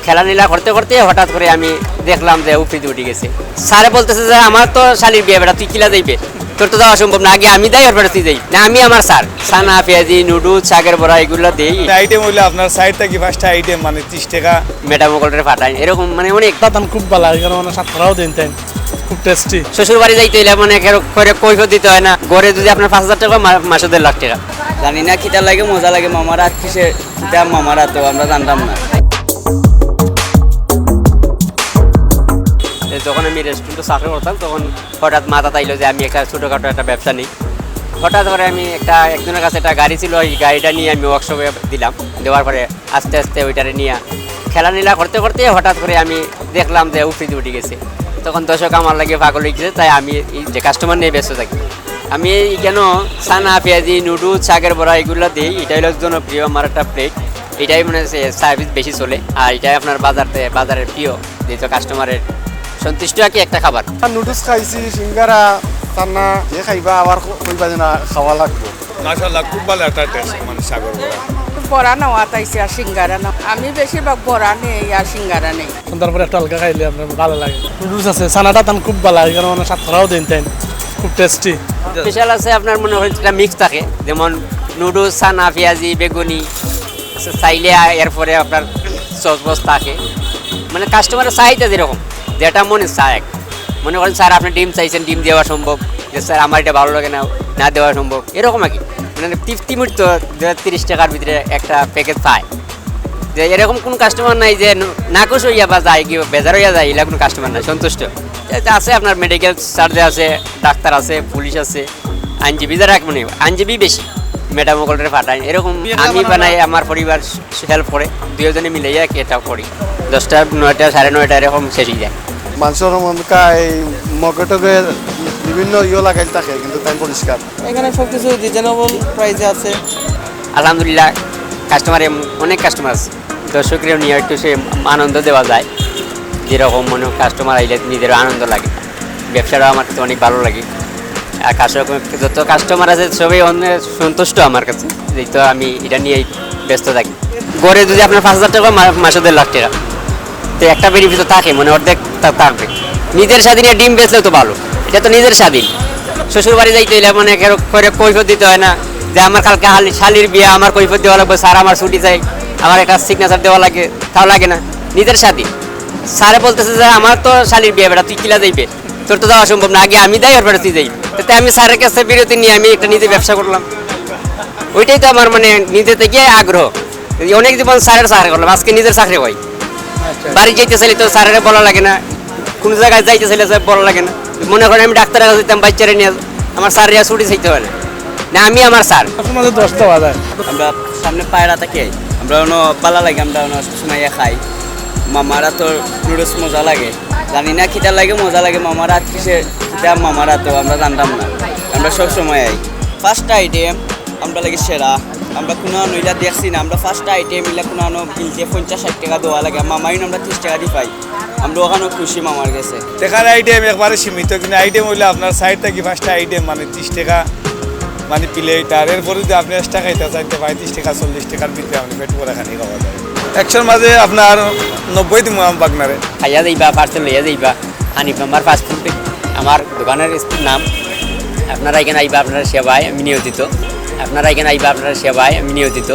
খেলাধুলা করতে করতে হঠাৎ করে আমি দেখলাম যে উপরে উঠে গেছে। স্যারে বলতেছে যে আমার তো শালির বিয়ে বেটা, তুই কিলা যাইবে, তোর তো যাওয়া সম্ভব না, আগে আমি যাই এরপরে তুই যাই না। আমি আমার স্যার সানা পেঁয়াজি নুডলস শাকের বড়া এগুলো দিই। আইটেম হইলে আপনার সাইড থেকে ফার্স্ট আইটেম মানে 30 টাকা ম্যাডাম ওগুলোরে পাঠাই, এরকম মানে অনেক দাম খুব ভালো, এখানে মানে ছাত্ররাও দিন তাই খুব টেস্টি। শ্বশুর বাড়ি যাইতে হইলে মানে করে কৈফত দিতে হয় না, গড়ে যদি আপনার 5,000 টাকা মাসে 1.5 লাখ টাকা। জানি না কিটা লাগে, মজা লাগে মামারা, কিসে মামারা তো আমরা জানতাম না। যখন আমি রেস্টুরেন্টে চাকরি করতাম তখন হঠাৎ মাথা তাইলো যে আমি একটা ছোটোখাটো একটা ব্যবসা নিই। হঠাৎ করে আমি একজনের কাছে একটা গাড়ি ছিল, ওই গাড়িটা নিয়ে আমি ওয়ার্কশপে দিলাম। দেওয়ার পরে আস্তে আস্তে ওইটারে নিয়ে খেলাধুলা করতে করতে হঠাৎ করে আমি দেখলাম যে উপরে উঠে গেছে। তখন দর্শক আমার লাগে পাগল হয়ে গেছে, তাই আমি যে কাস্টমার নিয়ে ব্যস্ত থাকি। আমি কেন সানা পেঁয়াজি নুডলস শাকের বড়া এগুলো দিই, এটাই হলো জনপ্রিয় আমার একটা প্লেট। এটাই মানে সার্ভিস বেশি চলে, আর এটাই আপনার বাজারের প্রিয়, যেহেতু কাস্টমারের সন্তুষ্ট আর কি একটা খাবার। নুডলস খাইছি, সিঙ্গারা, চানা, যে খাইবা আবার কইবা যে না খাওয়া লাগবে। মাশাআল্লাহ খুব ভালো একটা টেস্ট মানে সাগর বড়া। বড়া নেওয়া তাইছে আর সিঙ্গারা না, আমি বেশিরভাগ বড়া নেই আর সিঙ্গারা নেই। তারপরে একটা হালকা খাইলে আপনার ভালো লাগে। নুডলস আছে, চানাটা তান খুব ভালো, এখানে মানে ছাত্ররাও দিন তাই খুব টেস্টি। স্পেশাল আছে আপনার মনে হয় একটা মিক্স থাকে, যেমন নুডলস সানা পেঁয়াজি বেগুনি চাইলে, এরপরে আপনার সস থাকে, মানে কাস্টমারের চাহিদা যেরকম যেটা মনে চায়। মনে করেন স্যার আপনি ডিম চাইছেন, ডিম দেওয়া সম্ভব, যে স্যার আমার এটা ভালো লাগে না দেওয়া সম্ভব, এরকম আর কি। মানে 30 টাকার ভিতরে একটা প্যাকেজ পায়, যে এরকম কোনো কাস্টমার নাই যে নাকশ হইয়া বা যায় কি বেজার হইয়া যায়, এগুলো কোনো কাস্টমার নাই, সন্তুষ্ট আছে। আপনার মেডিকেল চার্জে আছে, ডাক্তার আছে, পুলিশ আছে, আইনজীবী যারা মানে আইনজীবী বেশি, ম্যাডাম ওগুলোরে পাঠায়। এরকম আমি বানাই, আমার পরিবার হেল্প করে, দুজনে মিলে এটাও করি। 10টা 9টা 9:30 এরকম শেষ হয়ে যায়। মানুষের মনকা এই মগটকে বিভিন্ন লাগাই থাকে, কিন্তু তাই পরিষ্কার। এখানে সব কিছু রিজনেবল প্রাইসে আছে আলহামদুলিল্লাহ। অনেক কাস্টমার আছে, দর্শকরেও নিয়ে একটু সে আনন্দ দেওয়া যায়। যেরকম মনে কাস্টমার আইলে নিজেরও আনন্দ লাগে, ব্যবসাটাও আমার কাছে অনেক ভালো লাগে। আর যত কাস্টমার আছে সবই অনেক সন্তুষ্ট আমার কাছে, যেহেতু আমি এটা নিয়েই ব্যস্ত থাকি। গড়ে যদি আপনার 5,000 টাকা মাসে 1.5 লাখ টাকা, তো একটা বেনিফিট থাকে, মানে অর্ধেক থাকবে। নিজের স্বাধীনে ডিম বেচলেও তো ভালো, এটা তো নিজের স্বাধীন। শ্বশুর বাড়ি যাইতে হইলে মানে করে কৈফত দিতে হয় না, যে আমার কালকে শালির বিয়ে, আমার কৈফত দেওয়া লাগবে, স্যার আমার ছুটি চাই, আমার একটা সিগনেচার দেওয়া লাগে, তাও লাগে না, নিজের স্বাধীন। স্যারে বলতেছে যে আমার তো শালির বিয়ে বেটা, তুই কিলা যাইবে, তোর তো যাওয়া সম্ভব না, আগে আমি যাই এরপরে তুই যাই। তাই আমি স্যারের কাছে বিরতি নিয়ে আমি একটা নিজে ব্যবসা করলাম। ওইটাই তো আমার মানে নিজে থেকে আগ্রহ। অনেক জীবন স্যারের চাকরি করলাম, আজকে নিজের চাকরি হয়। বাড়ি যাইতে চাইলে তো স্যারের বলা লাগে না, কোনো জায়গায় যাইতে চাইলে বলা লাগে না। মনে করেন আমি ডাক্তারের কাছে যেতাম, বাচ্চারা নিয়ে, আমার স্যারের ছুটি চাইতে হয় না, আমি আমার স্যার। আমাদের 10 টাকা যায়। আমরা সামনে পায়রা থাকি, আমরা পালা লাগে, আমরা সবসময় খাই। মামারা তো নুডলস মজা লাগে, জানি না কিটা লাগে, মজা লাগে মামারা, কিসে মামারা তো আমরা জানতাম না, আমরা সবসময় আই। ফার্স্ট আইটেম আমরা লাগে সেরা, আমরা কোনো নইলা দেখছি না, আমরা ফার্স্ট আইটেম ইলা কোনো কিনতে 50-60 টাকা দেওয়া লাগে, মামাই আমরা 30 টাকা দিয়ে পাই, আমরা ওখানে খুশি মামার কাছে। টাকার আইটেম একবারে সীমিত, কিন্তু আইটেম হইলে আপনার সাইড থেকে ফার্স্ট আইটেম মানে 30 টাকা মানে প্লেট, আর এরপরে যদি আপনি এক্সট্রা খাইতে চাইতে 35 টাকা 40 টাকার ভিতরে আপনি পেট করে খানি খাওয়া যায়। 100-র মাঝে আপনার 90 দিব বাগনারে খাইয়া যাইবা, পার্সেল লইয়া যাইবা। হানিফ আমার ফাস্টফুড, আমার দোকানের নাম। আপনারা এখানে আইবা, আপনার সেবায় আমি নিয়োজিত।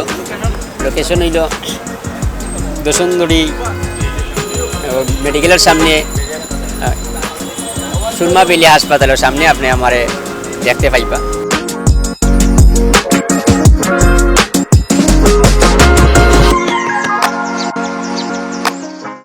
লোকেশন হইল দোসন্দড়ি মেডিকেলের সামনে, সুরমা বেলি হাসপাতালের সামনে, আপনি আমারে দেখতে পাইবা।